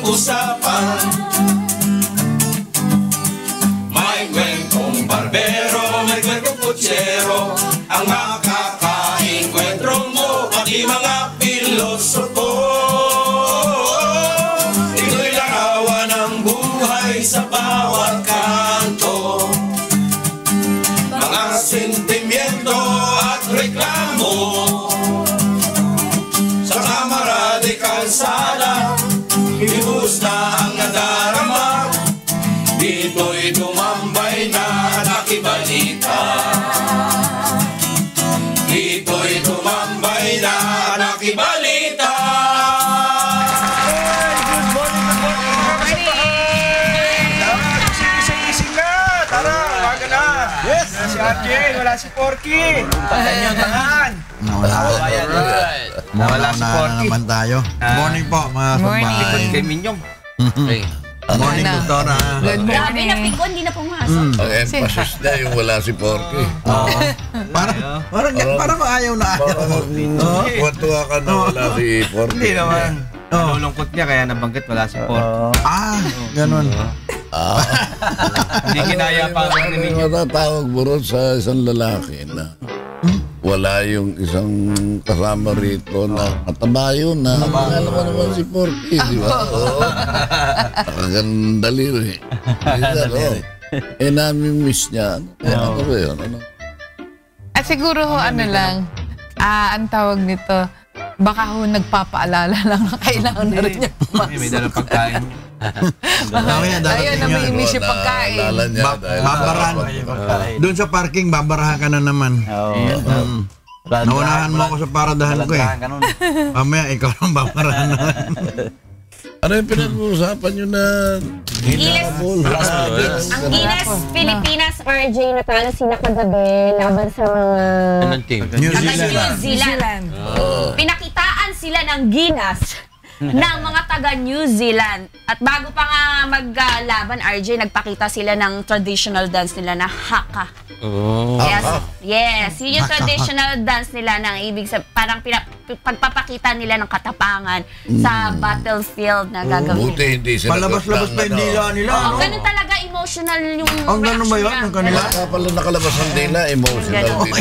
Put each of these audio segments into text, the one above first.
usapan. May kwentong barbero, may kwentong kutsero, ang makakainkwentro mo, pati mga pilosopo. Ito'y larawan ng buhay sa bawat kanto, mga sentimiento at reklamo, sa kamara de kalsada, ibus na ang nadarama. Dito'y tumambay na nakibalita, dito'y tumambay na nakibalita. Good morning, Gising na! Tara, umaga na! Yes! Si RJ, wala si Porky! Tahan niyo, tahan! Wala si Porky. Naman tayo. Morning po, mga Likod sabay. kay Minyong. Morning, Doktora. Good morning. Grabe na pikon, di na pumasok. Ang emphasis niya yung wala si Porky. Parang ayaw na ayaw. Tuwa ka na wala si Porky. Hindi naman. Nalulungkot niya kaya nabanggit wala si Porky. Ganun. Hindi kinaya pa ako ni Minyong. Matatawag mo ron sa isang lalaki na wala yung isang kasama rito na mataba yun na alam mo naman si Porky, di ba? Oo. Nakagandali rin. Nami-miss niya. Ano ba yun? At siguro ho, ano lang, ang tawag nito, baka ho nagpapaalala lang na kailangan na rin niya pumasok. May dalang pagkain. Ayun, nami-miss yung pagkain. Babarahan. Doon sa parking, babarahan ka na naman. Naunahan mo ako sa paradahan ko eh. Mamaya, ikaw lang babarahan na. Ano yung pinag-uusapan nyo na hinabol? Ang Gilas Pilipinas RJ natalo sila kagabi laban sa mga New Zealand. Pinakitaan sila ng Gilas ng mga taga New Zealand. At bago pa nga maglaban, RJ, nagpakita sila ng traditional dance nila na haka. Yes, yun yung traditional dance nila ng ibig sabihin, parang pagpapakita nila ng katapangan sa battlefield na gagawin. Buti hindi sila. Palabas-labas pa yung dila nila. Ganun talaga emotional yung ang ganun ba yun? Ang kanila? Kaya pala nakalabas ang dila, emotional din.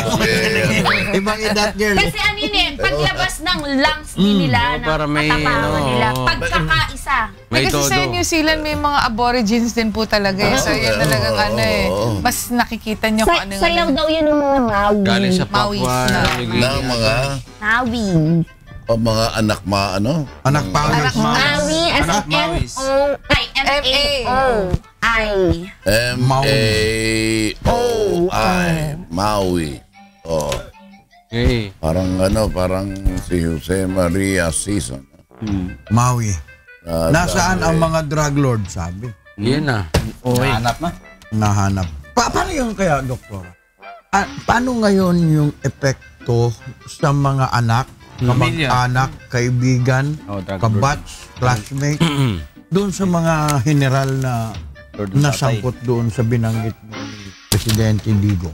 Ibang edad, girl. Kasi ano yun eh, paglabas ng lungs din nila, ng katapangan nila, pagkakaisa. Kasi sa New Zealand may mga aborigines din po talaga eh. So yun talagang ano eh. Mas nakikita nyo kung ano yung... Sayaw daw yun ng mga Maui. Galing sa Papua. Ng mga Maui. mga anak Anak Pawis. Maui as M-A-O-I. M-A-O-I. Maui. Oh. Parang si Jose Maria Sison. Maui. Nasaan ang mga drug lord, sabi? Yan na. Nahanap na. Nahanap. Paano yun kaya, Doktor? Paano ngayon yung epekto sa mga anak, kamag-anak, kaibigan, kabatch, classmate, doon sa mga general na nasangkot doon sa binanggit ni Presidente Digong?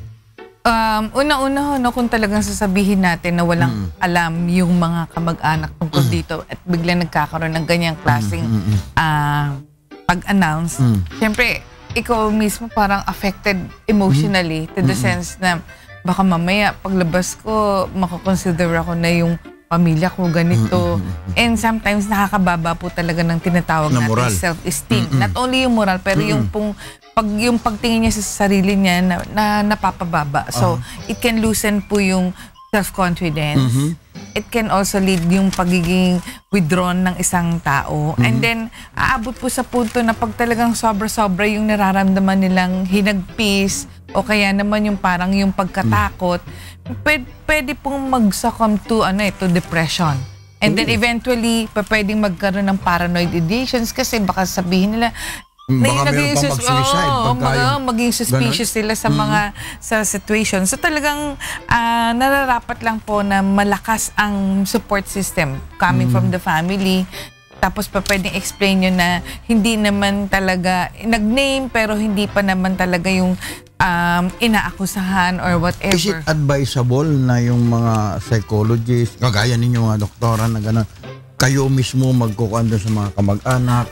Una-una kung talagang sasabihin natin na walang alam yung mga kamag-anak tungkol dito at biglang nagkakaroon ng ganyang klaseng pag-announce, siyempre, ikaw mismo parang affected emotionally to the sense na baka mamaya paglabas ko, makakonsider ako na yung pamilya ko ganito. And sometimes nakakababa po talaga ng tinatawag na natin self-esteem. Not only yung moral, pero yung pagtingin niya sa sarili niya na napapababa. So, it can loosen po yung self-confidence. It can also lead yung pagiging withdrawn ng isang tao. And then, aabot po sa punto na pag talagang sobra-sobra yung nararamdaman nilang hinagpis o kaya naman yung parang yung pagkatakot, pwede pong mag-succumb to depression. And then eventually, pwedeng magkaroon ng paranoid ideations kasi baka sabihin nila, Baka meron pa mag-suicide. Maging suspicious sila sa mga sa situation. So talagang nararapat lang po na malakas ang support system coming from the family. Tapos pa pwedeng explain nyo na hindi naman talaga, nag-name pero hindi pa naman talaga yung inaakusahan or whatever. Is it advisable na yung mga psychologists, kagaya ninyo mga doktora na gano'n, kayo mismo magkukuan doon sa mga kamag-anak?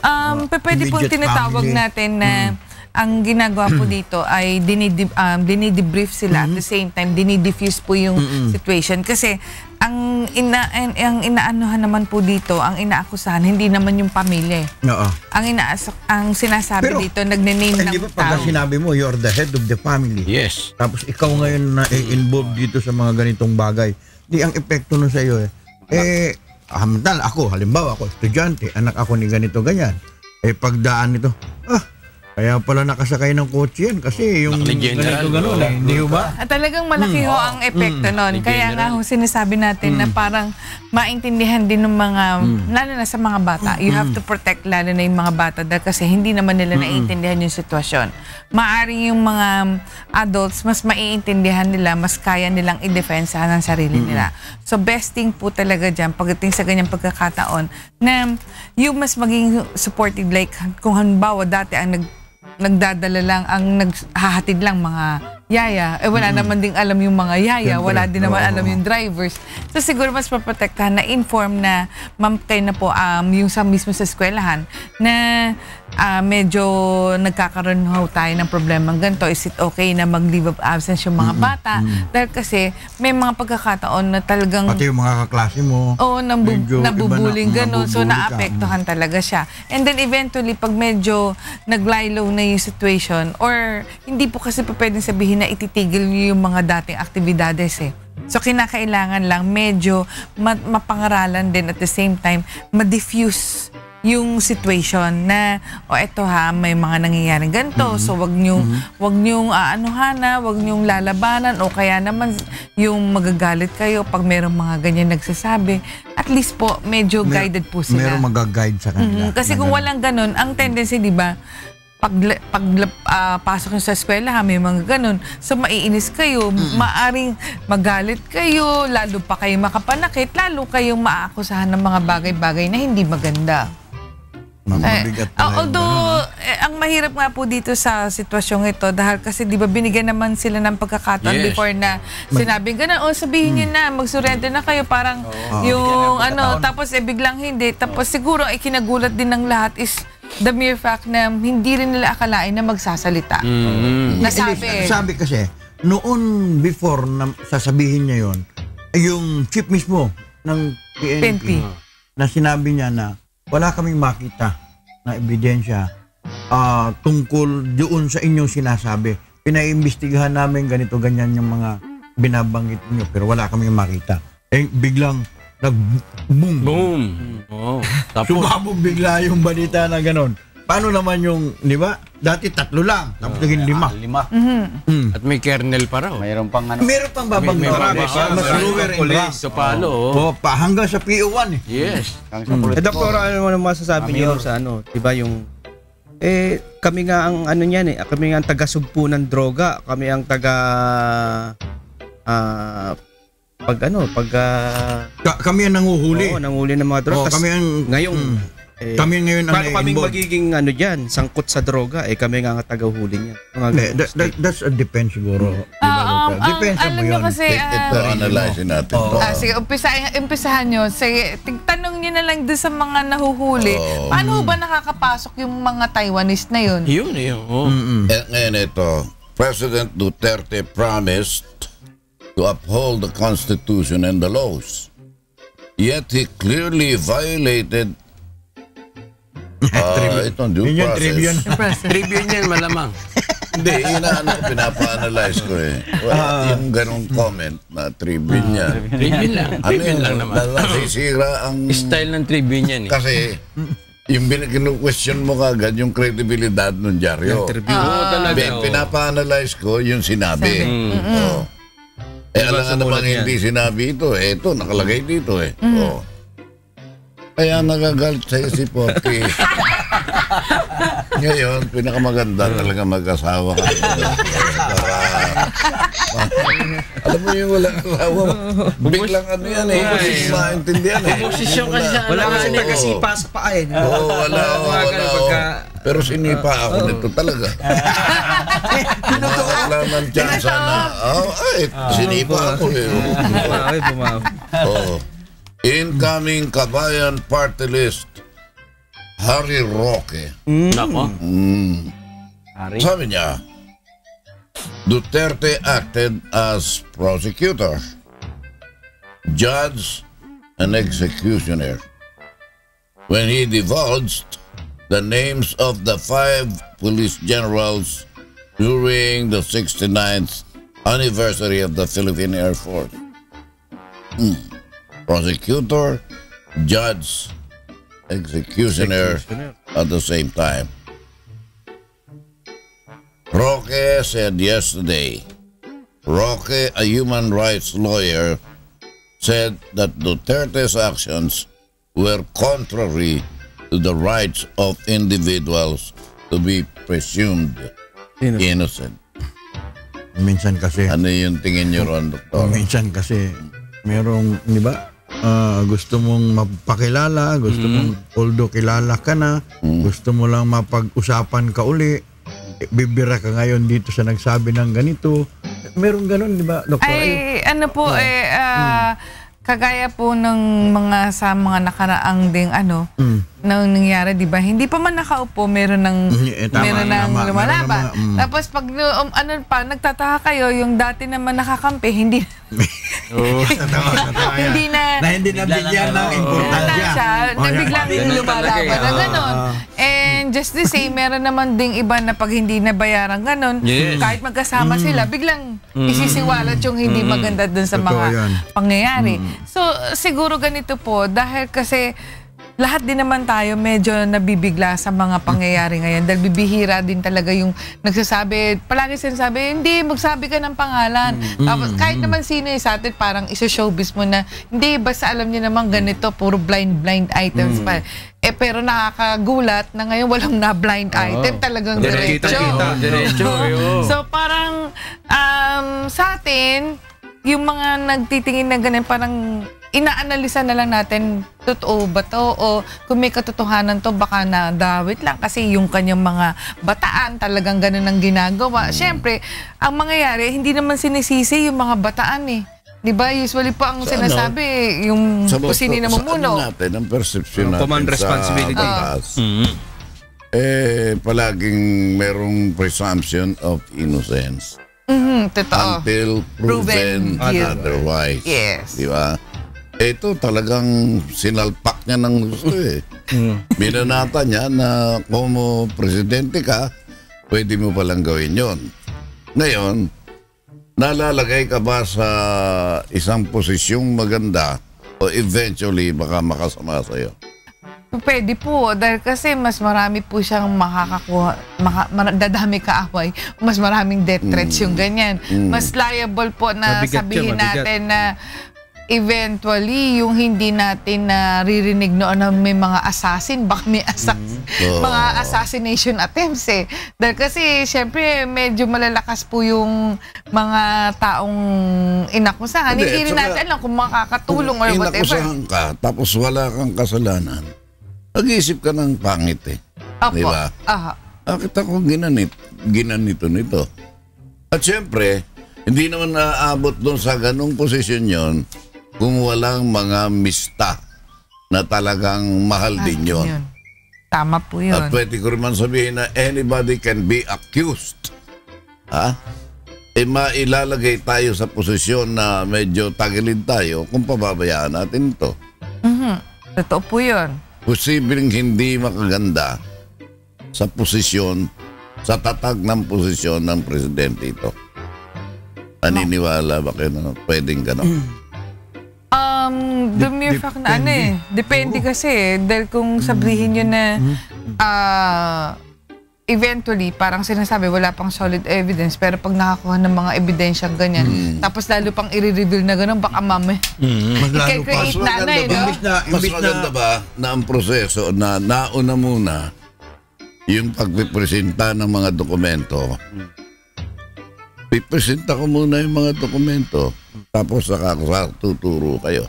Pwede po immediate tinatawag family? natin na ang ginagawa po dito ay dinidebrief sila at the same time dinidifuse po yung situation kasi ang inaanuhan naman po dito, ang inaakusahan hindi naman yung pamilya. Oo. Ang sinasabi Pero, dito nagne-name Hindi ng ba pagka tao. sinabi mo, you're the head of the family. Yes. Tapos ikaw ngayon na involved dito sa mga ganitong bagay. Di ang epekto nun sa iyo ako, halimbawa ako, estudyante, anak ako ni ganito, ganyan. Pagdaan nito, kaya pala nakasakay ng kotse yan kasi yung General, ganito gano'n hindi ba? Talagang malaki ho ang epekto nun. Kaya nga ho sinasabi natin na parang maintindihan din ng mga, lalo na sa mga bata, you have to protect lalo na yung mga bata dahil kasi hindi naman nila naiintindihan yung sitwasyon. Maaring yung mga adults, mas maiintindihan nila, mas kaya nilang i-defensa ng sarili nila. So best thing po talaga dyan, pagdating sa ganyang pagkakataon, na yung mas maging supportive, like kung halimbawa dati ang nagdadala lang, ang naghahatid lang mga yaya, wala naman ding alam yung mga yaya, Siyempre, wala din naman alam yung drivers. So siguro mas maprotektahan na inform na ma'am kayo na po yung mismo sa eskwelahan na medyo nagkakaroon ho tayo ng problemang ganito. Is it okay na mag-leave of absence yung mga bata? Dahil kasi may mga pagkakataon na talagang Pati yung mga kaklase mo. medyo iba nabubuling ganun. So, nabubuli ka. naapektuhan talaga siya. And then, eventually, pag medyo nag-lie low na yung situation, or hindi po kasi pwedeng sabihin na ititigil niyo yung mga dating aktibidades So, kinakailangan lang medyo mapangaralan din at the same time, ma-diffuse yung situation na eto may mga nangyayaring ganito, so wag niyong aanuhana, wag niyong lalabanan o kaya naman yung magagalit kayo pag merong mga ganyan nagsasabi. At least po medyo guided po sila. Meron mag-guide sa kanila. Kasi kung walang ganun, ang tendency, di ba, pag pasok nyo sa eskwela, may mga ganun. So, maiinis kayo, maaring magalit kayo, lalo pa kayo makapanakit, lalo kayong maakusahan ng mga bagay-bagay na hindi maganda. Mabigat pala Although, ang mahirap nga po dito sa sitwasyong ito, dahil kasi di ba binigyan naman sila ng pagkakataon before na sinabi gano'n, sabihin niyo na, mag-surrender na kayo, parang yung tapos biglang hindi. Tapos siguro, kinagulat din ng lahat is the mere fact na hindi rin nila akalain na magsasalita. Sabi kasi, noon before na sasabihin niya yon, yung chief mismo ng PNP na sinabi niya na wala kaming makita na ebidensya tungkol doon sa inyong sinasabi. Pinaimbestigahan namin ganito, ganyan yung mga binabanggit niyo pero wala kaming makita. Biglang nag-boom. Boom. Tapos, Sumabog bigla yung balita na gano'n. Paano naman yung, di ba? Dati 3 lang, tapos naging 5. at may kernel pa raw. Mayroon pang Meron pang babang May marami mas pa. lower in rank. Sa palo. Hanggang sa PO1 eh. Yes. Doktora, ano naman masasabi niyo sa di ba yung kami nga ang niyan kami nga ang taga-sugpo ng droga, kami ang taga Kami ang nanguhuli. nanghuli ng mga droga. Kami ang Ngayon, kami ngayon ang paano kaming involved. magiging diyan, sangkot sa droga, kami nga ang tagahuli niya. That's a depend siguro. Depends alam mo nyo yun. kasi, Ito, analyze natin to. sige, umpisahan nyo. Sige, tanong nyo na lang doon sa mga nahuhuli. Paano ba nakakapasok yung mga Taiwanese na yun? Yun. Ngayon ito, President Duterte promised to uphold the Constitution and the laws. Yet he clearly violated itong due Yun yung process. tribune. Tribune yan malamang. Hindi, pinapa-analyze ko yung ganong comment na tribune yan. Tribune lang. Tribune lang naman. Nasisira ang... Style ng tribune yan eh. Kasi, yung question mo kagad, yung credibilidad ng dyaryo. Oo, talaga. Pinapa-analyze ko yung sinabi. Alam nga namang hindi sinabi ito. Ito, nakalagay dito eh. Kaya nagagalit sa'yo si Porky. Ngayon, pinakamaganda talaga mag-asawa ka. Alam mo yung walang asawa, biglang yan eh. Hindi maintindihan eh. Posisyon kasi sa Wala kasi tagasipa sa paa Wala. Pero sinipa ako nito talaga. Wala ng tsansa na, sinipa ako eh. incoming Kabayan Party List, Harry Roque. Nako. Sabi niya, Duterte acted as prosecutor, judge, and executioner when he divulged the names of the 5 police generals during the 69th anniversary of the Philippine Air Force. Prosecutor, judge, executioner at the same time. Roque said yesterday, Roque, a human rights lawyer, said that Duterte's actions were contrary to the rights of individuals to be presumed innocent. Minsan kasi, Ano yung tingin niyo ron, Doktor? minsan kasi, merong, di ba, gusto mong mapakilala, gusto mong, although kilala ka na, gusto mo lang mapag-usapan ka uli, bibira ka ngayon dito sa nagsabi ng ganito. Meron ganun, di ba, Doktor? Ay, ano po, kagaya po ng mga sa mga nakaraang ding nang nangyari, di ba? Hindi pa man nakaupo, meron ng lumalaban. Tapos pag nagtataka kayo, yung dati naman nakakampi, hindi hindi na bigyan ng importansya. Biglang lumalaban na gano'n. And just the same, meron naman ding iba na pag hindi nabayaran gano'n, kahit magkasama sila, biglang isisiwalat yung hindi maganda dun sa mga pangyayari. So, siguro ganito po, dahil kasi lahat din naman tayo medyo nabibigla sa mga pangyayari ngayon dahil bibihira din talaga yung nagsasabi, palagi sinasabi, hindi, magsabi ka ng pangalan. Tapos, kahit naman sino sa atin, parang iso-showbiz mo na, hindi, basta alam niyo naman ganito, puro blind items pa. Pero nakakagulat na ngayon walang na-blind item, talagang diretso. So, parang sa atin, yung mga nagtitingin na ganun, parang inaanalisa na lang natin, totoo ba to? O kung may katotohanan to, baka nadawit lang kasi yung kanyang mga bataan talagang ganun ang ginagawa. Siyempre, ang mangyayari, hindi naman sinisisi yung mga bataan eh. Di ba? Usually po ang sinasabi, yung kusini na mumuno. Sa natin, ang perception natin command responsibility. Sa batas, palaging merong presumption of innocence. Totoo. Until proven otherwise. Yes. Di ba? Ito talagang sinalpak niya ng gusto eh. Minanata niya na kung presidente ka, pwede mo palang gawin yon. Ngayon, nalalagay ka ba sa isang posisyong maganda o eventually baka makasama sa'yo? Pwede po, dahil kasi mas marami po siyang makakakuha, dadami kaaway, mas maraming death threats yung ganyan. Mas liable po na sabihin natin na eventually, yung hindi natin naririnig noon na may mga assassin, baka may mga assassination attempts eh. Dahil kasi, syempre, medyo malalakas po yung mga taong inakusahan. Hindi rin natin alam kung makakatulong or whatever. Inakusahan ka, tapos wala kang kasalanan, mag-iisip ka ng pangit eh. Di ba? Bakit ako ginanito nito? At syempre, hindi naman naaabot doon sa ganung posisyon yon kung walang mga mista na talagang mahal din yun. Tama po yun. At pwede ko rin sabihin na anybody can be accused. Mailalagay tayo sa posisyon na medyo tagilid tayo kung pababayaan natin ito. Totoo po yun. Posibleng hindi makaganda sa posisyon, sa tatag ng posisyon ng presidente ito. Naniniwala ba kayo na pwedeng gano'n? The mere fact na depende kasi dahil kung sabihin nyo na eventually, parang sinasabi, wala pang solid evidence, pero pag nakakuha ng mga ebidensyang ganyan, tapos lalo pang i-reveal na gano'n, baka mamay, i-create Mas maganda ba na ang proseso na nauna muna yung pagpipresenta ng mga dokumento? Pipresenta ko muna yung mga dokumento, tapos tuturo kayo.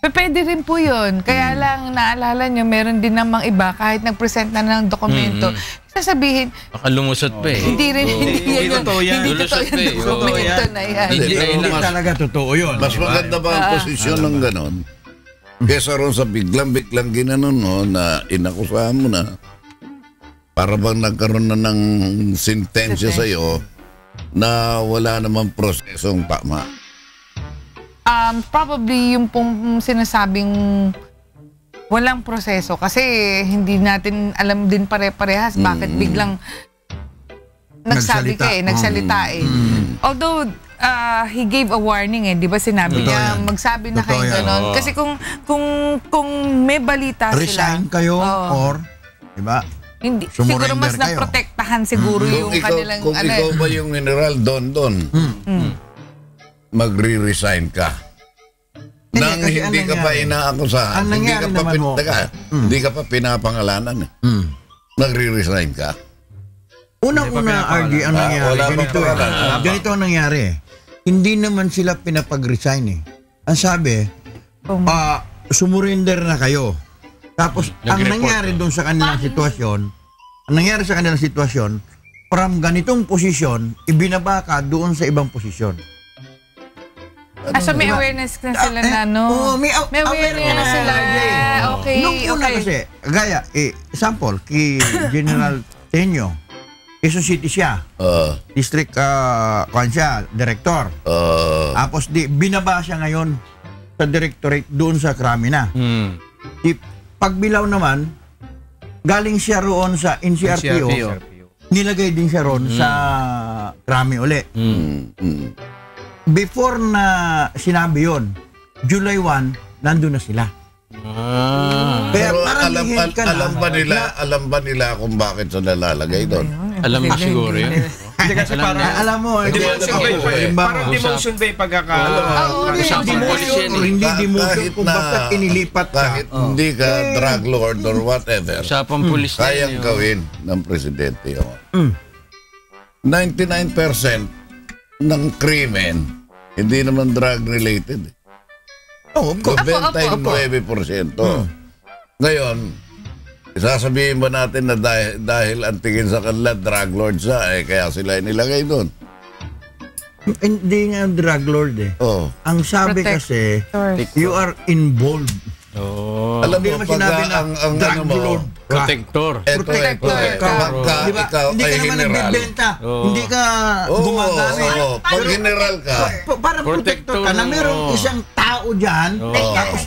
Pwede rin po yun. Kaya lang, naalala nyo, meron din namang iba, kahit nag-present na ng dokumento, sasabihin, baka lumusot pa eh. Hindi rin, hindi totoo yan. Hindi totoo yan. Dokumento na yan. Hindi talaga totoo yun. Mas maganda ba ang posisyon ng ganon? Kesa ron sa biglang-biglang ginanon mo na inakusahan mo na para bang nagkaroon na ng sentensya sa'yo na wala namang prosesong tama. Probably yung pong sinasabing walang proseso kasi hindi natin alam din pare-parehas bakit biglang nagsalita eh. Although he gave a warning di ba sinabi niya magsabi na kayo ganon. Kasi kung may balita resign sila. kayo or, di ba? Hindi, siguro mas naprotektahan siguro yung kanilang kung ikaw ba yung General Don, magre-resign ka. Nang hindi ka pa inaakusahan, hindi ka pa pinapangalanan. Magre-resign ka. Unang-una, RD, ang nangyari, ganito ang nangyari. Hindi naman sila pinapag-resign Ang sabi, sumurinder na kayo. Tapos, ang nangyari doon sa kanilang sitwasyon, from ganitong posisyon, ibinaba ka doon sa ibang posisyon. So may awareness na sila na, no? May awareness na sila. Okay, nung una kasi, gaya, example, kay General Tenyo, Quezon City siya. District, siya, director. Tapos, binaba siya ngayon sa directorate doon sa Krami na. Pagbilaw naman, galing siya roon sa NCRPO. Nilagay din siya roon sa Krami uli. Before na sinabi yon, July 1, nandun na sila. Kaya alam ba nila kung bakit sila lalagay doon? Alam mo siguro yun. Hindi kasi alam mo, parang demotion ba yung pagkakaalam? Hindi demotion kung basta inilipat ka. Kahit hindi ka drug lord or whatever, Usapang pulis na kayang gawin ng presidente yun. 99% ng krimen hindi naman drug-related. Of course. 99%. Ngayon, sasabihin ba natin na dahil ang tingin sa kanila drug lord siya, kaya sila nilagay doon? Hindi nga drug lord Ang sabi kasi, you are involved. Alam mo, pagka ang drug lord, protector. Protector. Ikaw hindi ka ay naman general. nagbibenta. Hindi ka gumagamit. Pag general ka, Parang protector ka na merong isang tao dyan. Tapos,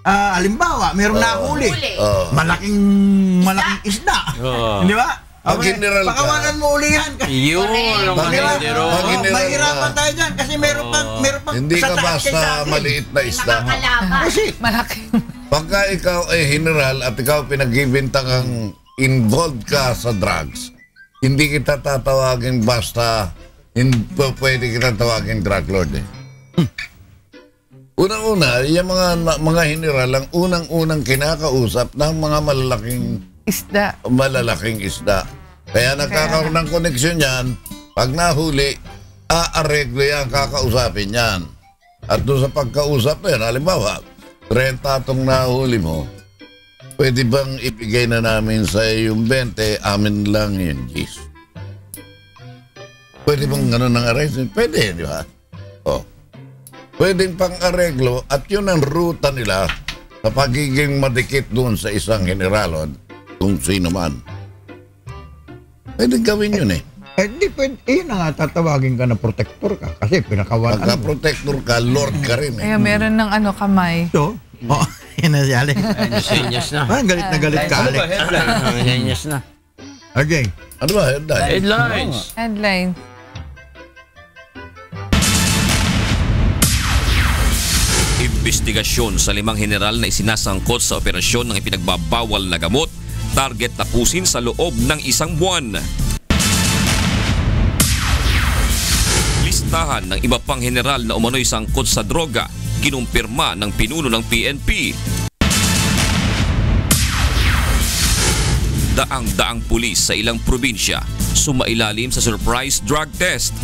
halimbawa, merong nahuli. Malaking isda. Di ba? Pag general ka, pakawalan mo uli yan. Yun ang mahindero. Mahirapan tayo dyan kasi meron pang hindi ka basta maliit na isda. Kasi malaki. Pagka ikaw ay general at ikaw pinagbibintang kang involved ka sa drugs, hindi kita tatawagin basta, hindi pwede kita tawagin drug lord Unang-una, yung mga general ang unang-unang kinakausap ng mga malalaking isda. Kaya nagkakaroon ng koneksyon yan, pag nahuli, aareglo yan, kakausapin yan. At doon sa pagkausap na yan, halimbawa, 30 itong nahuli mo, pwede bang ibigay na namin sa yung 20, amin lang yung gis? Pwede bang gano'n ng arrangement? Pwede, di ba? Pwedeng pang-areglo at yun ang ruta nila sa pagiging madikit doon sa isang general kung sino man. Pwedeng gawin yun Hindi pwede, yun nga tatawagin ka na protector ka kasi pinakawalan mo. Pagka-protector ka, lord ka rin Kaya meron ng kamay. So, yun na si Alex. Senyas na. Galit na galit ka, Alex. Senyas na. Okay. Ano ba? Headlines. Headline. Investigasyon sa 5 general na isinasangkot sa operasyon ng ipinagbabawal na gamot, target tapusin sa loob ng 1 buwan. Listahan ng iba pang general na umano'y sangkot sa droga, kinumpirma ng pinuno ng PNP. Daang-daang pulis sa ilang probinsya sumailalim sa surprise drug test.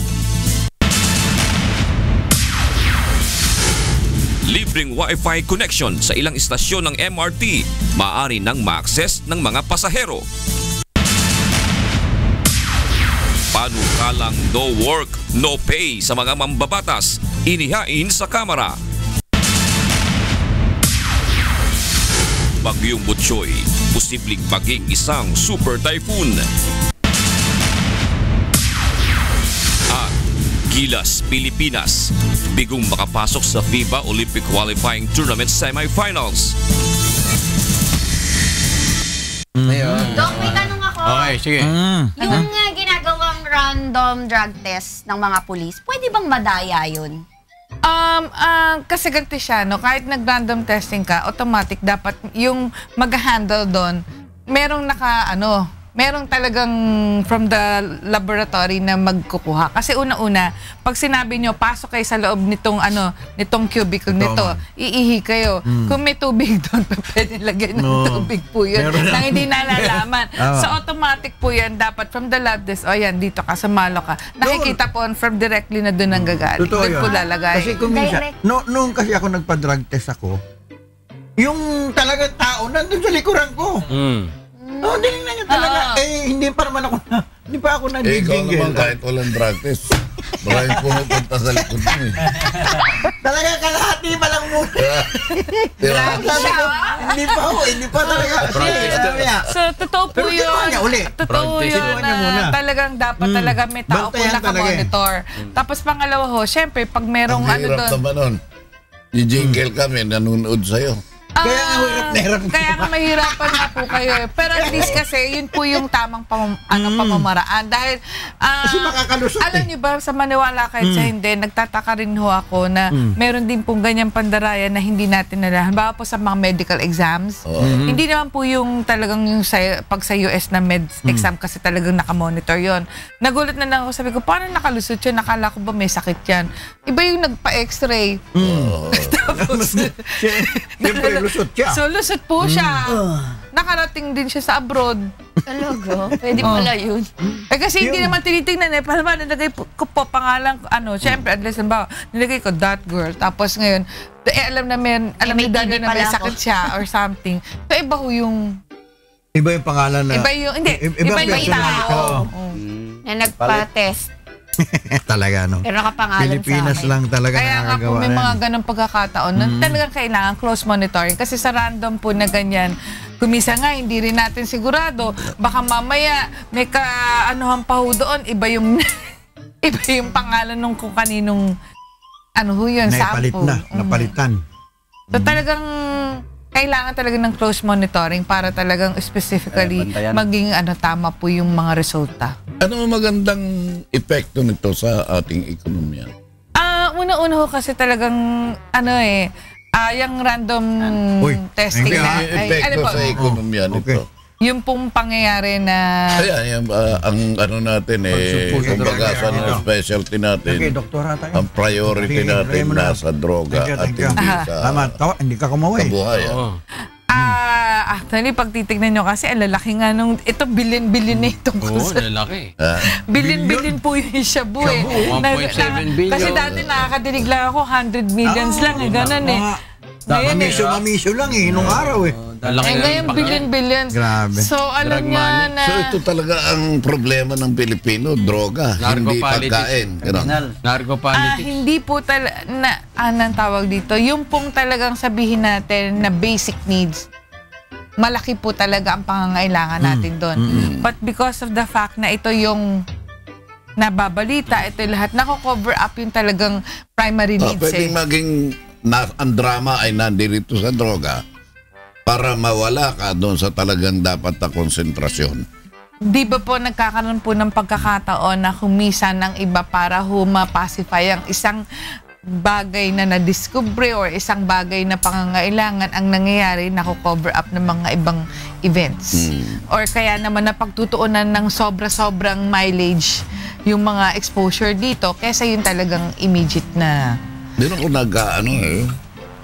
Libreng Wi-Fi connection sa ilang istasyon ng MRT, maaari nang ma-access ng mga pasahero. Panukalang no work, no pay sa mga mambabatas, inihain sa Kamara. Bagyong Butchoy, posibleng maging isang super typhoon. At Gilas, Pilipinas, bigong makapasok sa FIBA Olympic Qualifying Tournament Semifinals. Dok, may tanong ako. Okay, sige. Yung ginagawang random drug test ng mga pulis, pwede bang madaya yun? Kasi ganito siya, no? Kahit nag-random testing ka, automatic dapat yung mag-handle doon, merong talagang from the laboratory na magkukuha. Kasi una-una, pag sinabi nyo, pasok kayo sa loob nitong cubicle nito, iihi kayo. Kung may tubig doon, pwede lagyan ng tubig po yun nang hindi nalalaman. So automatic po yan, dapat from the lab test, yan, dito ka, sumalo ka. Nakikita po from directly na doon ang gagaling. Doon po lalagay. Kasi kung minsan, noong kasi ako nagpa-drug test ako, yung talagang tao nandun sa likuran ko. Dinignan niya talaga. Hindi pa naman ako hindi pa ako Ikaw nagiging. naman kahit walang drug test. Maraming pumupunta sa likod mo eh. Talaga kalahati pa lang muna. Hindi pa talaga. So, totoo po Pero yun. ginawa niya uli. Totoo yun Ginawa niya muna. na talagang dapat talaga may tao po Bantayan nakamonitor. Tapos pangalawa ho, syempre, pag merong Ang hirap naman nun. Yung kami, nanonood sa'yo. Kaya nga hirap na hirap. Kaya nga mahirapan nga po kayo. Pero at least kasi, yun po yung tamang pamamaraan. Dahil, Kasi makakalusot alam niyo ba, sa maniwala kahit sa hindi, nagtataka rin ho ako na meron din pong ganyang pandarayan na hindi natin nalaman. Halimbawa po sa mga medical exams, hindi naman po yung talagang yung pag sa US na med exam kasi talagang nakamonitor yon. Nagulat na lang ako, sabi ko, paano nakalusot yun? Nakala ko ba may sakit yan? Iba yung nagpa-x-ray. Tapos, Siyempre, lusot siya. so, lusot po siya. Nakarating din siya sa abroad. Talaga? Pwede pala yun. Kasi hindi naman tinitingnan eh. Paano nilagay ko po pangalan, syempre, at least, nilagay ko that girl. Tapos ngayon, alam ni Dada na may sakit siya or something. So, iba ho yung... Iba yung pangalan na... Iba yung yung tao. Na nagpa-test. Talaga, no? Pero nakapangalan Pilipinas sa akin. lang talaga Kaya nga po nakakagawa may na mga yan. ganong pagkakataon na talagang kailangan close monitoring. Kasi sa random po na ganyan, kumisa nga, hindi rin natin sigurado. Baka mamaya may ka-anuhan pa ho doon, iba yung pangalan nung kung kaninong yun, Naipalit sample. na, napalitan. So talagang kailangan talaga ng close monitoring para talagang specifically maging tama po yung mga resulta. Ano ang magandang epekto nito sa ating ekonomiya? Una-una ho kasi talagang yung random testing na. Epekto sa ekonomiya nito. Yung pong pangyayari na... Kaya ang natin kumbaga sa specialty natin, doktora tayo. ang priority natin nasa droga at hindi sa hindi ka kumaway. kabuhayan. Actually, pag titignan nyo kasi, ang lalaki nga nung... Ito, bilin-bilin na itong lalaki. Bilin-bilin po yung shabu eh. 1.7 billion. Kasi dati nakakadinig lang ako, 100 millions lang eh, ganun eh. Mamisyo lang eh, nung araw eh. Ngayon, billion-billions. Grabe. So, alam niya na... So ito talaga ang problema ng Pilipino, droga, hindi pagkain. Narco politics. Hindi po anong tawag dito, yung pong talagang sabihin natin na basic needs, malaki po talaga ang pangangailangan natin doon. But because of the fact na ito yung nababalita, ito lahat, nako-cover up yung talagang primary needs Pwedeng maging ang drama ay nandito sa droga para mawala ka doon sa talagang dapat na konsentrasyon. Di ba po nagkakaroon po ng pagkakataon na humisan ng iba para mapacify ang isang bagay na na-discover or isang bagay na pangangailangan ang nangyayari, nako-cover up ng mga ibang events. Or kaya naman napagtutuunan ng sobra-sobrang mileage yung mga exposure dito kesa yung talagang immediate na... Doon ako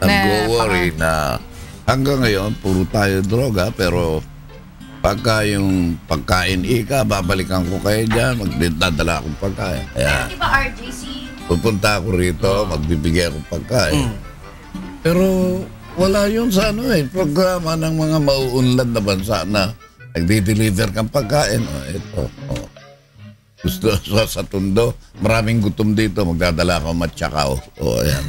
nag-worry na hanggang ngayon, puro tayo droga, pero pagka yung pagkain babalikan ko kayo dyan, magdadala akong pagkain. Kaya, Di ba RJC? pupunta ako rito, magbibigay akong pagkain. Pero wala yun sa programa ng mga mauunlad na bansa na nagdi-deliver kang pagkain. Ito, gusto sa Tondo, maraming gutom dito, magdadala ako matsyakaw. Ayan.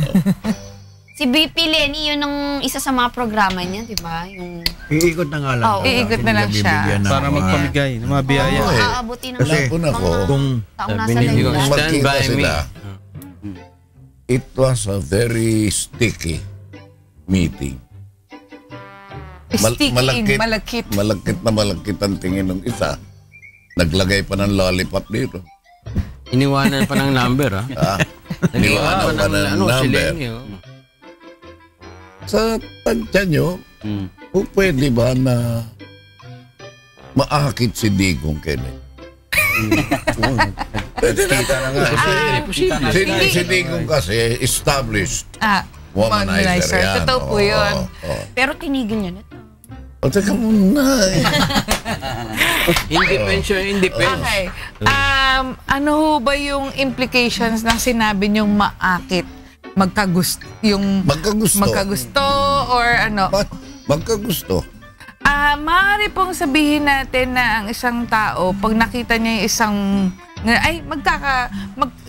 Si BP Lenny, yun ang isa sa mga programa niya, di ba? Yung... Iikot na nga lang. Oo. Iikot na lang siya. Para magpamigay ng mga biyaya. Oo, eh. Aabuti ng Kasi mga kung taong nasa Sabi ni layuan. Stand magkita by me. sila, it was a very sticky meeting. Sticky, malakit. Malakit ang tingin ng isa. Naglagay pa ng lollipop dito. Iniwanan pa ng number, ha? Niwanan pa ng si number. Lenny, oh. Sa tansya nyo, pwede ba na maakit si Digong Kenneth? Pwede na si Digong kasi established womanizer yan. Totoo po yun. Pero tinigil niya na. O, teka muna. Independence. Okay. Ano ho ba yung implications ng sinabi niyong maakit? Magkagusto or ano? Magkagusto. Maaari pong sabihin natin na ang isang tao, pag nakita niya yung isang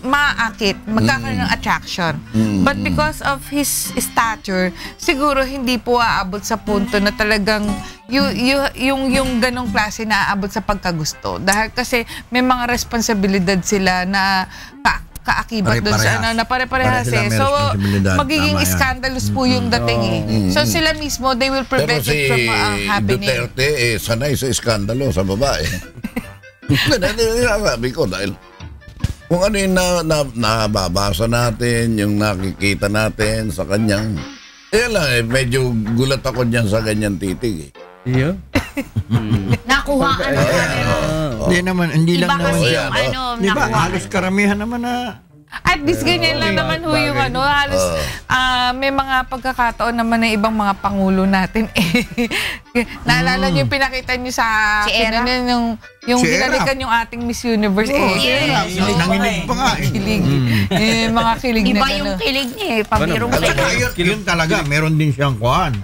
maakit, magkakaroon ng attraction. But because of his stature, siguro hindi po aabot sa punto na talagang yung ganong klase na aabot sa pagkagusto. Dahil kasi may mga responsibilidad sila na kaakibat doon sa ano, na pare-parehas eh. So, magiging scandalous po yung dating eh. So, sila mismo, they will prevent it from happening. Pero si Duterte, sanay sa iskandalo sa babae. Sabi ko, dahil kung ano yung nababasa natin, yung nakikita natin sa kanyang, medyo gulat ako dyan sa kanyang titig eh. Iyo? Nakuhaan Hindi lang naman kasi siya. yung Di ba, halos karamihan naman na. At least ganyan lang naman ho yung ano, halos may mga pagkakataon naman ng ibang mga pangulo natin eh. Naalala niyo yung pinakita niyo sa Si Era? yung Si Era. hinalikan yung ating Miss Universe Nanginig pa nga eh. kilig. Mga kilig na Iba gano'n. yung kilig niya eh. Pabirong Yun talaga, meron din siyang kuhan.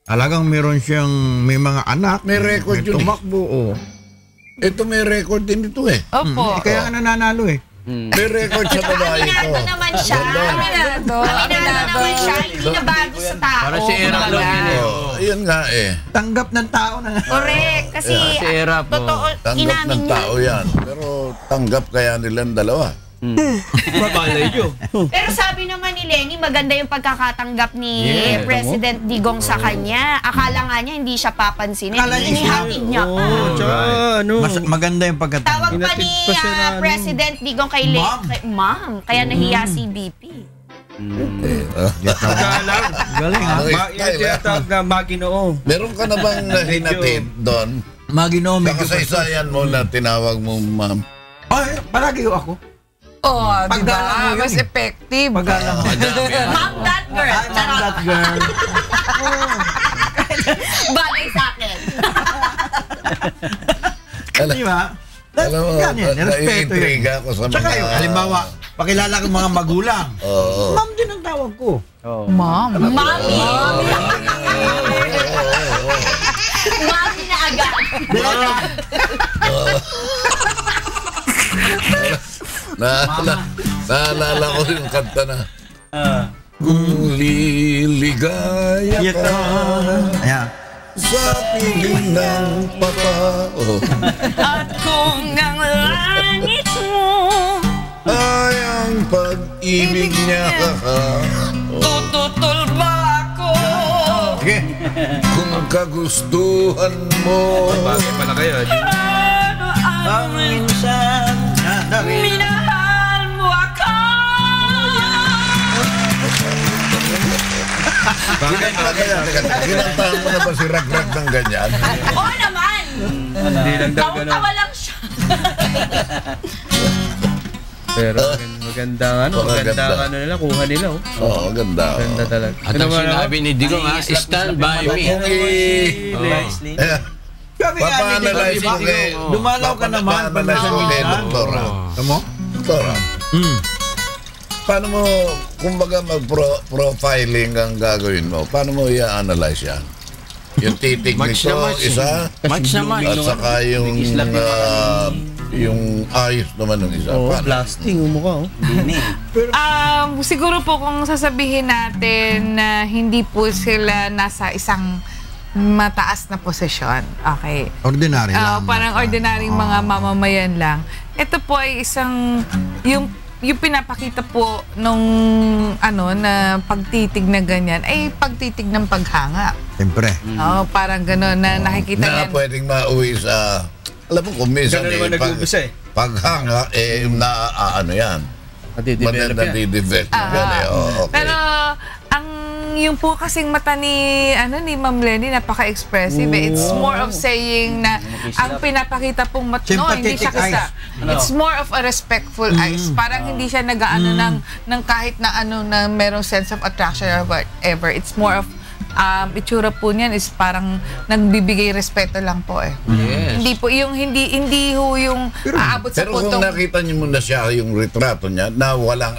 Talagang meron siyang, may mga anak. May record yun eh. Tumakbo, oh. Ito may record din ito eh. Opo. Kaya nga nananalo eh. May record sa babae ito. Aminado naman siya. Aminado naman siya. Hindi na bago sa tao. Para si Era lang yun eh. Ayun nga eh. Tanggap ng tao na. Correct. Kasi Si Era po. totoo, Tanggap inamin ng niya. tao yan. Pero tanggap kaya nilang dalawa. Babalay nyo. Pero sabi naman ni Lenny, maganda yung pagkakatanggap ni Yeah, President Digong sa kanya. Akala nga niya hindi siya papansinin. Akala niya Inihatid niya pa. Tsaka ano, Maganda yung pagkatawag. Tawag pa ni Hinatid pa siya na ano. President Digong kay Ma'am. Kaya nahiya si BP. galang. Galing ha. Yung tinatawag na Maginoo. Meron ka na bang hinatid doon? Maginoo, medyo Kakasaysayan mo na tinawag mo ma'am. Ay, palagi ho ako. Oh, di Paggalang mo ba? yun Mas eh. effective. Paggalang mo. Ma'am that girl. I'm that girl. Bagay sa akin. Di ba? Alam mo, Ganyan, respeto yun. naiintriga ako sa Tsaka yung, mga... halimbawa, pakilala ko mga magulang. Oo. Ma'am din ang tawag ko. Ma'am. Mami. Mami na agad. Naalala ko yung kanta na kung liligaya ka Ayan. sa piling ng patao At kung ang langit mo ay ang pag-ibig niya tututol ba ako? Sige. kung kagustuhan mo Bagay pala kayo. Ano ang Minsan. minahal mo ako? Kinantahan mo na ba si Rag-Rag ng ganyan? Oo naman. Hindi lang daw ganun. Tawa lang siya. Pero magandang ano nila, kuha nila. Oh. Oo, ganda. Ganda talaga. At ang sinabi ni Digong, stand by me. Papa-analyze mo kay... Dumalaw ka naman. Papa-analyze mo kay Doktora. Tamo? Doktora. Paano mo, kumbaga mag-profiling ang gagawin mo? Paano mo i-analyze yan? Yung titig Match nito, na match. isa, Match naman. at saka yung yung ayos naman ng isa. Oh, Paano? blasting yung mukha, oh. Siguro po kung sasabihin natin na hindi po sila nasa isang mataas na posisyon. Okay. Ordinary lang. Parang ordinaryong mga mamamayan lang. Ito po ay isang yung pinapakita po nung na pagtitig na ganyan ay pagtitig ng paghanga. Siyempre. Parang gano'n na nakikita Na yan. pwedeng mauwi sa, alam mo kung minsan Ganun naman nag-uumpisa eh. paghanga, ano yan. Nadidevelop yan. Nadidevelop yan eh. Oh, okay. Pero yung po kasing mata ni Ma'am Lenny napaka-expressive. It's more of saying na ang pinapakita pong mata, hindi siya kasa. It's more of a respectful eyes. Parang hindi siya nag-aano ng kahit na na merong sense of attraction or whatever. It's more of itsura po niyan is parang nagbibigay respeto lang po eh. Yes. Hindi po yung hindi ho yung aabot sa Pero kung putong. nakita niyo muna siya yung retrato niya na walang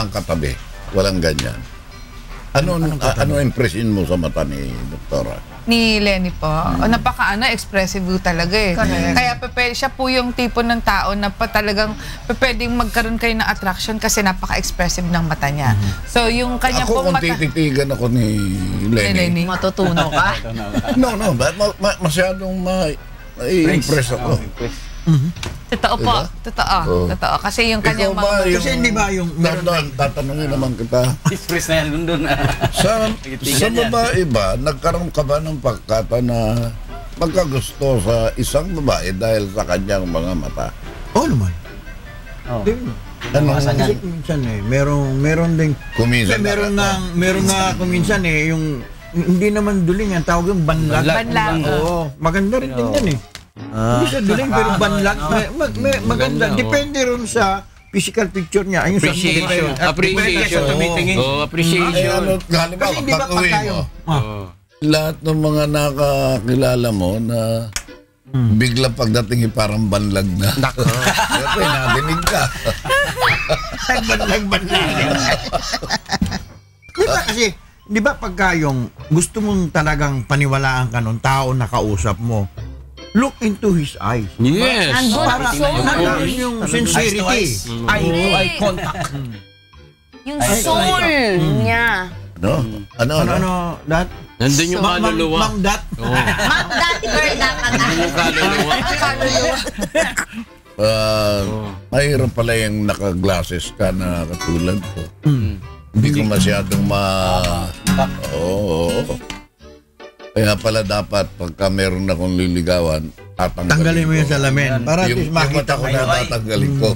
katabi, walang ganyan. Ano impression mo sa mata ni Doktora? Ni Lenny po. Expressive talaga eh. Kaya siya po yung tipo ng tao na talagang pwedeng magkaroon kayo ng attraction kasi napaka-expressive ng mata niya. So yung kanya Ako pong kung tititigan ako ni Lenny. Matutuno ka? No, masyadong ma-impress ako. Totoo po. Totoo. Kasi yung kanyang Ikaw ba, Kasi hindi ba yung tatanungin naman kita. Express na yan doon. Sa babae ba, nagkaroon ka ba ng pagkata na magkagusto sa isang babae dahil sa kanyang mga mata? Oo naman. Kasi minsan meron ding Kuminsan meron nga kuminsan yung hindi naman duling ang tawag yung banlag. Banlag. Oo, maganda rin din yan eh. Hindi siya duling pero banlag. Maganda. Depende rin sa physical picture niya. Ayun Appreciation. Appreciation. Tumitingin. Oh, appreciation. Halimbawa, Kasi hindi ba pag-uwi pagkayo? mo, lahat ng mga nakakilala mo na bigla pagdating parang banlag na. Nako. Siyempre, nadinig ka. Banlag. Di ba pagka yung gusto mong talagang paniwalaan ka nung tao na kausap mo, look into his eyes. Yes. Para nandun yung sincerity. Eye contact. Yung soul niya. Ano, that? Nandun yung kaluluwa. Mang dat? Ma'am, dati girl dapat. Yung kaluluwa. Mahirap pala yung naka-glasses ka na katulad ko. Hindi ko masyadong Oo. Kaya pala dapat pagka meron akong liligawan, Tanggalin mo yung salamin. Para at least yung makita mata ko kayo. na tatanggalin ko.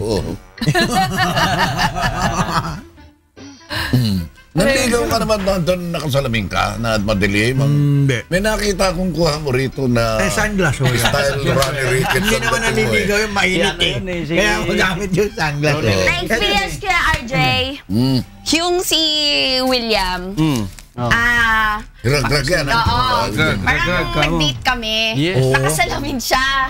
Nanligaw ka naman doon nakasalamin ka na madilim. Hindi. May nakita akong kuha mo rito na Sunglass ho yan. style Ronnie Ricketts. Hindi naman naliligaw yung mainit eh. Kaya ako gamit yung sunglass. Na-experience ko yan, RJ. Yung si William. Hirag-rag yan. Oo. Grag Parang ka mo. nag-date kami. Yes. Nakasalamin siya.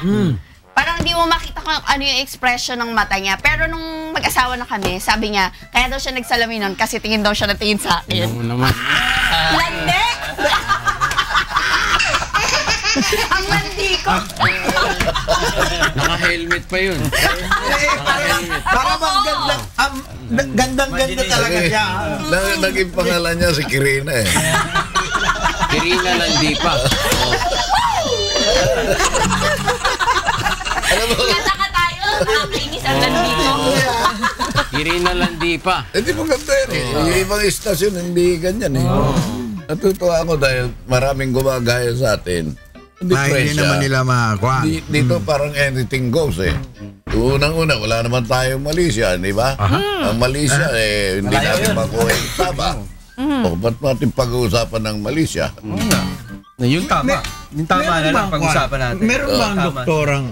Parang hindi mo makita kung ano yung expression ng mata niya. Pero nung mag-asawa na kami, sabi niya, kaya daw siya nagsalamin nun kasi tingin daw siya na tingin sa akin. Ano naman. Landi! Ang landi ko. Naka-helmet pa yun. Para bang gandang-ganda talaga siya. Naging pangalan niya si Kirina eh. Kirina Landi pa. Kata ka tayo, nakakainis ang landi ko. Kirina Landi pa. Hindi maganda yan eh. Yung ibang istasyon hindi ganyan eh. Natutuwa ako dahil maraming gumagaya sa atin. Hindi Hindi naman nila makakuha. Dito parang anything goes eh. Unang-una, wala naman tayong Malaysia, di ba? Ang Malaysia hindi natin makuha yung tama. O, ba't natin pag-uusapan ng Malaysia? Yung tama. Yung tama na lang pag-usapan natin. Meron bang doktorang,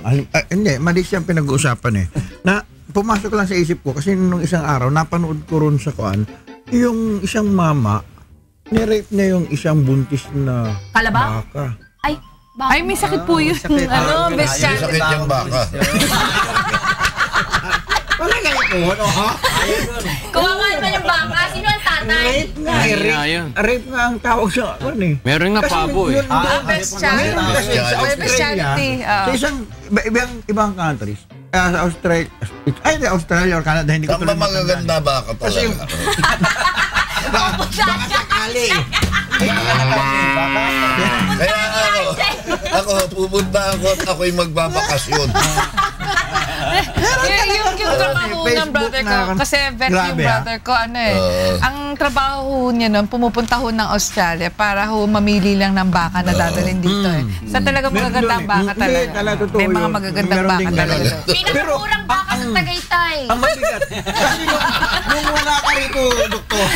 hindi, mali siyang pinag-uusapan eh. Na pumasok lang sa isip ko kasi nung isang araw, napanood ko ron sa kuan, yung isang mama, ni-rape na yung isang buntis na Kalabaw? baka. Ay, may sakit po yun. May bestiality. sakit yung baka. Wala kayo po, ano ha? Kawawa naman yung baka. Sino ang tatay? Rape nga eh. Rape nga ang tawag sa ano eh. Meron nga pabo eh. Bestiality. Sa Australia, Bestiality. sa isang ibang countries, Sa Australia, Australia or Canada, hindi ko Kama magaganda ba ka Kasi yung... talaga? Baka sakali. Kaya ako, pupunta ako at ako'y magbabakasyon. yung trabaho ng brother ko, kasi vet yung brother ko, ang trabaho niya nun, pumupunta ho ng Australia para ho mamili lang ng baka na dadalhin dito Sa talaga magagandang baka talaga. May mga magagandang baka talaga. Pinakamurang baka sa Tagaytay. Ang mabigat. Kasi nung wala ka rito, doktor,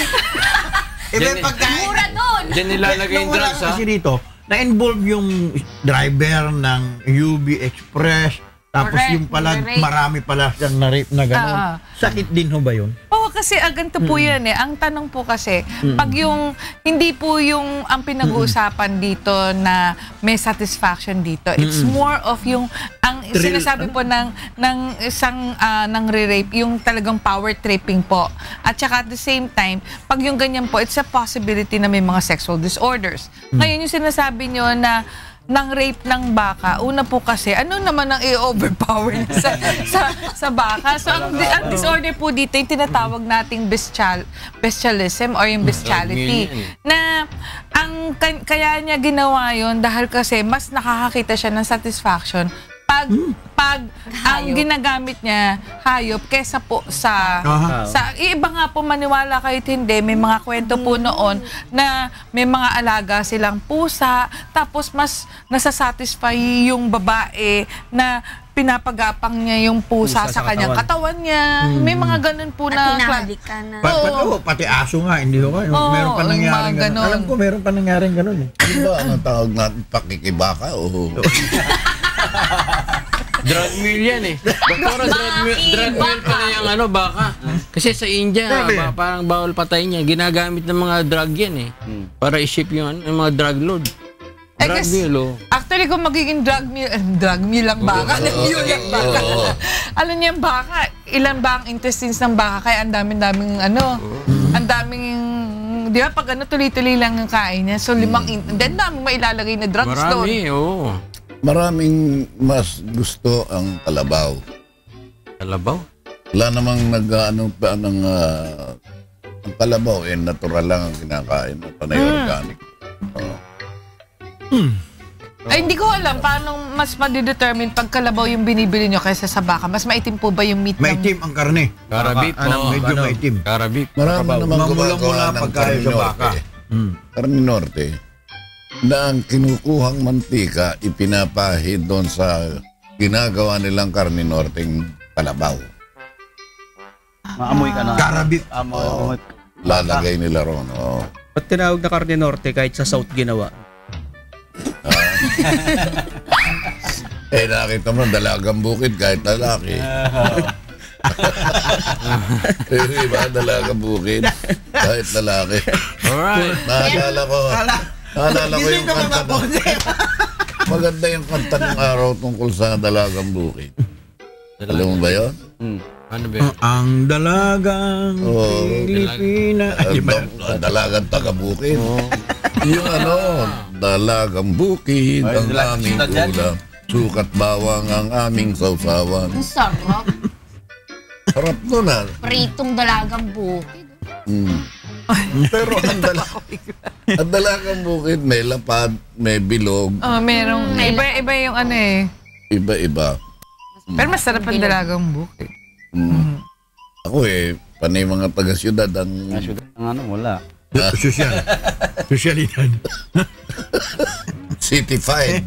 iba yung pagkain. Mura doon. Diyan nilalagay yung drugs, ha? Kasi dito, na-involve yung driver ng UB Express, tapos Correct, yung pala, na-rape. marami pala siyang na-rape na gano'n. Sakit din ho ba yun? Oo, kasi ganito po yan Ang tanong po kasi, pag yung, hindi po yung ang pinag-uusapan dito na may satisfaction dito. It's more of yung, ang sinasabi po ng isang, ng re-rape, yung talagang power tripping po. At saka at the same time, pag yung ganyan po, it's a possibility na may mga sexual disorders. Ngayon yung sinasabi nyo na, ng rape ng baka, una po kasi, ano naman ang i-overpower sa baka? So, ang disorder po dito, yung tinatawag nating bestialism or yung bestiality. Na, kaya niya ginawa yun dahil kasi mas nakakakita siya ng satisfaction pag ang ginagamit niya hayop kesa po sa iba nga po maniwala kahit hindi, may mga kwento po noon na may mga alaga silang pusa tapos mas nasasatisfy yung babae na pinapagapang niya yung pusa sa kanyang katawan niya. May mga ganun po na Tinahalikan na. Pati aso nga, hindi ko kayo. Meron pa nangyaring ganun. Alam ko, meron pa nangyaring ganun. Ano ba ang tawag natin? Pakikibaka o... Drug mill yan Doktora, drug mill pa na yung baka. Kasi sa India, parang bawal patay niya. Ginagamit ng mga drug yan para i-ship yung mga drug load. Drug mill, Actually, kung magiging drug mill ang baka, alam niyo yung baka, ilan ba ang intestines ng baka? Kaya ang daming ang daming, di ba, pag tuloy-tuloy lang ang kain niya. So, 5 then daming mailalagay na drugs doon. Marami, Maraming mas gusto ang kalabaw. Kalabaw? Wala namang ang kalabaw, natural lang ang kinakain. Panay organic. Ay, hindi ko alam paano mas madidetermine pag kalabaw yung binibili nyo kaysa sa baka. Mas maitim po ba yung meat Maitim ang karne. Karabip. Medyo maitim. Karabip. Marami naman gumagawa ng pagkain sa baka. Karne Norte. Na ang kinukuhang mantika ipinapahid doon sa ginagawa nilang Karne Norteng kalabaw. Maamoy ka na. Karabip. Lalagay nila ron. Ba't tinawag na Karne Norte kahit sa South ginawa? Nakita mo, dalagang bukid kahit lalaki. Diba, dalagang bukid kahit lalaki. Alright. Naalala ko yung kanta na. Maganda yung kanta ng araw tungkol sa dalagang bukid. Alam mo ba yun? Ano ba yun? Ang dalagang Pilipina. Dalagang taga-bukid. Yung dalagang bukid ang aming ulam. Sukat bawang ang aming sausawan. Ang sarap. Sarap nun Pritong dalagang bukid. Pero ang dalagang bukid may lapad, may bilog. Merong, iba yung Iba-iba. Pero masarap ang dalagang bukid. Ako panay mga taga-syudad ang... Wala. Sosyalidad. City-fied.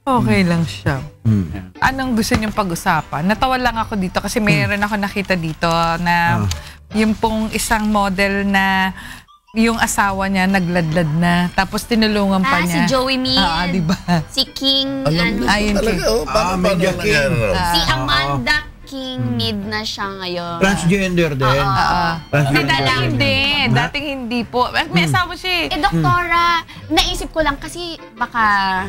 Okay lang siya. Anong gusto niyong pag-usapan? Natawa lang ako dito kasi mayroon ako nakita dito na yung pong isang model na yung asawa niya nagladlad na tapos tinulungan pa niya. Si Joey Min. Diba? Si King. Alam mo talaga, paano nangyari? Si Amanda King Mid na siya ngayon. Transgender din. Dating hindi po. May asawa siya Doktora, naisip ko lang kasi baka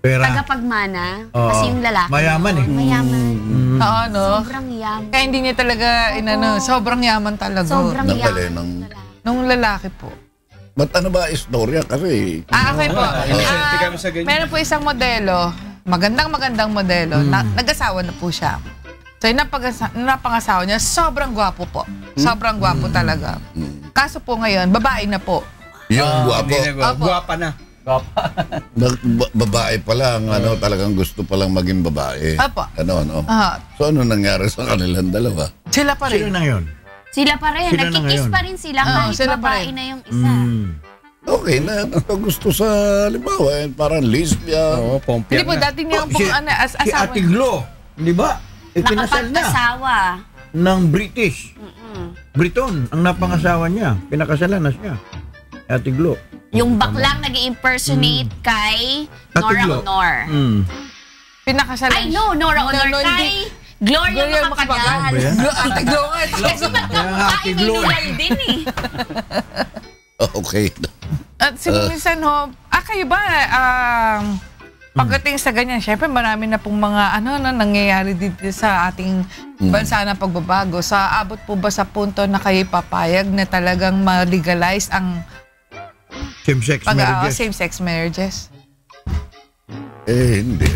tagapagmana. Kasi yung lalaki. Mayaman Mayaman. Oo, no? Sobrang yaman. Kaya hindi niya talaga, sobrang yaman talaga. Sobrang yaman. Nung lalaki po. Ba't ano ba istorya? Kasi... Okay po. Meron po isang modelo, magandang modelo, nag-asawa asawa na po siya. So, yung napangasawa niya, sobrang gwapo po. Sobrang gwapo talaga. Kaso po ngayon, babae na po. Yung guwapo. Guwapa na. Babae pala ang talagang gusto palang maging babae. Apo. Ano. So ano nangyari sa kanilang dalawa? Sila pa rin. Sino na yun? Sila pa rin. Sila na Nagkikis ngayon. pa rin sila kahit sila pa babae rin. na yung isa. Okay na gusto sa halimbawa, parang lesbian. Oo, Hindi po, dati niya po, Si asawa. Ate Glo, di ba? Ikinasal na Nakapag-asawa. ng British. Briton, ang napangasawa niya. Pinakasalan na siya. Ate Glo. Yung baklang nag-impersonate kay Nora Glo. Honor. Pinakasalan. Ay, no, Nora Honor no, kay Gloria Macapagal. Ate Glo nga. Kasi magkababae may lural din eh. Okay. At minsan ho, kayo ba, pagdating sa ganyan, syempre marami na pong mga nangyayari dito sa ating bansa na pagbabago. Sa abot po ba sa punto na kayo papayag na talagang ma-legalize ang Same-sex marriages. same-sex marriages? Hindi.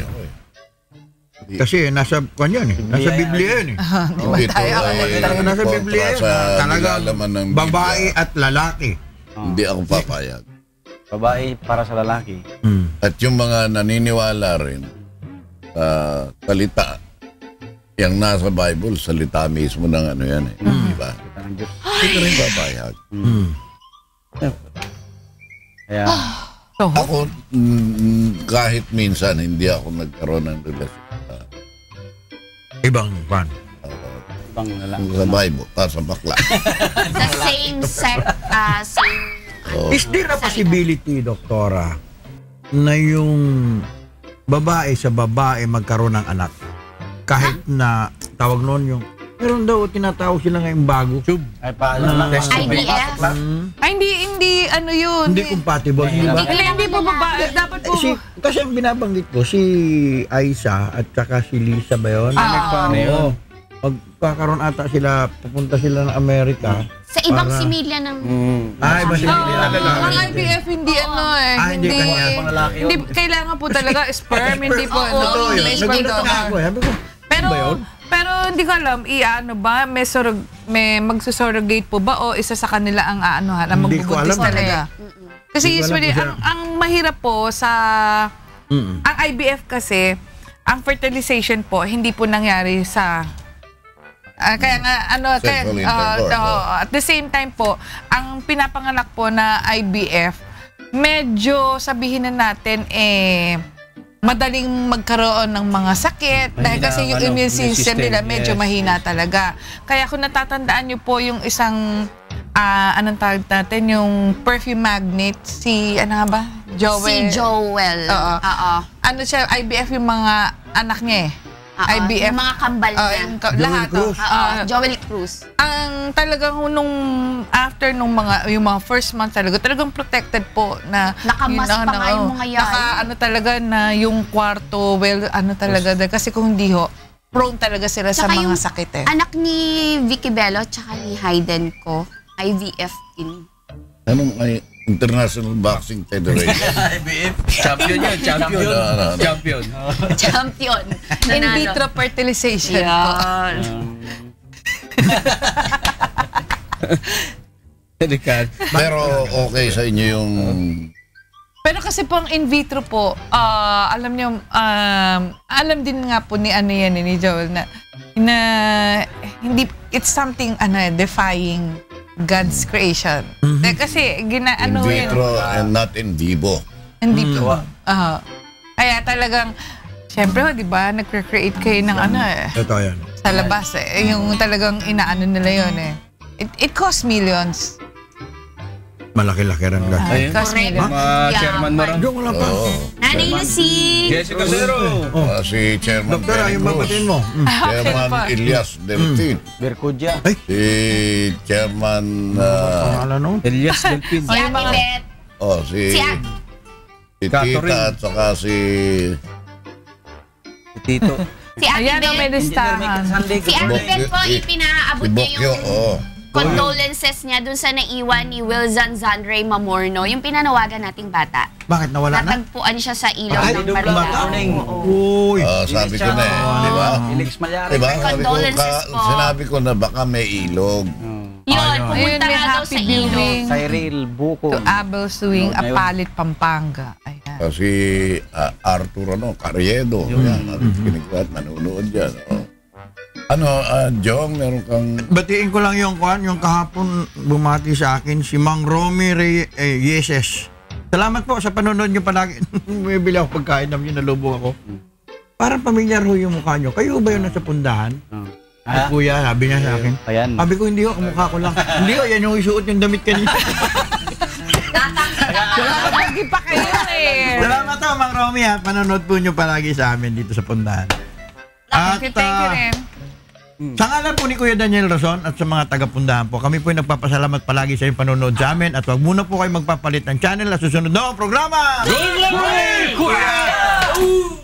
Kasi nasa kanya eh. Nasa Biblia yan eh. Ito ay Talaga nasa Biblia yan. Talaga babae at lalaki. Hindi ako papayag. Babae para sa lalaki. At yung mga naniniwala rin sa salita, yung nasa Bible, salita mismo ng yan eh. Di ba? Hindi rin papayag. Kaya, Ako, kahit minsan, hindi ako nagkaroon ng relasyon Ibang pan. pang lalaki. sa Bible, sa bakla. Sa same sex, same... Is there a possibility, Doktora, na yung babae sa babae magkaroon ng anak? Kahit na, tawag noon yung, meron daw tinatawag sila ngayong bago. Ay, paano lang? IVF? Ay, hindi, yun. Hindi compatible, di ba? Hindi po babae. Dapat po. Kasi ang binabanggit ko, si Aisa at saka si Lisa ba yun? Oo. Magkakaroon ata sila, pupunta sila ng Amerika. Sa ibang similya ng... Iba si Ang IVF hindi hindi kanya. Hindi, kailangan po talaga sperm, hindi po may sperm Nagulat na ako. Sabi ko, pero hindi ko alam, may magsusurrogate po ba o isa sa kanila ang ang Hindi ko magbubuntis alam. talaga? Kasi Hindi ko alam usually, kung siya- ang mahirap po sa... Ang IVF kasi, ang fertilization po, hindi po nangyari sa... kaya nga, Sexual intercourse, at the same time po, ang pinapanganak po na IVF, medyo sabihin na natin, madaling magkaroon ng mga sakit dahil kasi yung immune system nila medyo mahina talaga. Kaya kung natatandaan nyo po yung isang, anong tawag natin, yung perfume magnate, si Joel. Si Joel. Oo. Oo. Siya, IVF yung mga anak niya IVF. Yung mga kambal niya. Lahat. Joel Cruz. Ang talagang after yung mga first month talagang protected po na Nakamas pa nga yung mga yayi. talaga na yung kwarto talaga kasi kung hindi prone talaga sila sa Tsaka mga yung sakit anak ni Vicky Bello tsaka ni Hayden ko, IVF din. Anong International Boxing Federation? Champion yun, champion. Champion. Champion. in Nanalo. vitro fertilization po. Delikado. Pero okay sa inyo yung... Pero kasi po ang in vitro po, alam niyo, alam din nga po ni ni Joel na hindi, it's something defying God's creation. Kasi in vitro and not in vivo. Hindi po. Kaya talagang, syempre, di ba, nag-create kayo ng Ito yan. sa labas yung talagang inaano nila yun It costs millions. Malaki-laki rin lang. It costs millions. Mga chairman mo rin. Yung wala pa. Nanay na si... Jessica Zero. Si Chairman Doktora, Benny yung babatiin Cruz. mo. Chairman Elias Delfin. Berkudya. Si Chairman... Pangalan nun? Elias Delpin. Si Ate Beth. si Si Tita at saka si... Tito. Si Ate Ayan ang may Beth. listahan. Si Ate Beth po, ipinaabot Si niya Bokyo, yung condolences niya dun sa naiwan ni Wilson Zanray Mamorno, yung pinanawagan nating bata. Bakit nawala na? Natagpuan siya sa ilog Ay, ng bata? Marilao. Uy. Sabi ko na di ba? Felix Malyari. Diba? Sabi ko, Condolences po. sinabi ko na baka may ilog. Yun, Ayun, pumunta may nga daw happy sa ilog. viewing Cyril Buko. to Abel Suing, Ngayon. Apalit, Pampanga. Ayan. Kasi Arthur Carriedo, yan, kiniklat, nanonood yan. Jong, meron kang... Batiin ko lang yung kahapon bumati sa akin si Mang Romy Yeses. Salamat po sa panonood nyo palagi. Bumibili ako pagkain namin, nalubog ako. Parang pamilyar ho yung mukha nyo. Kayo ba yun nasa pundahan? Ay, kuya, sabi niya sa akin. Ayan. Sabi ko, hindi ho, kamukha ko lang. Hindi ho, yan yung isuot yung damit kanina. Lagi pa kayo eh. Salamat ho, Mang Romy ha. Panonood po nyo palagi sa amin dito sa pundahan. Thank you rin. Sa ngalan po ni Kuya Daniel Rason at sa mga taga-pundahan po, kami po ay nagpapasalamat palagi sa inyong panonood sa amin at wag muna po kayo magpapalit ng channel at susunod na ang programa! Good morning, Kuya!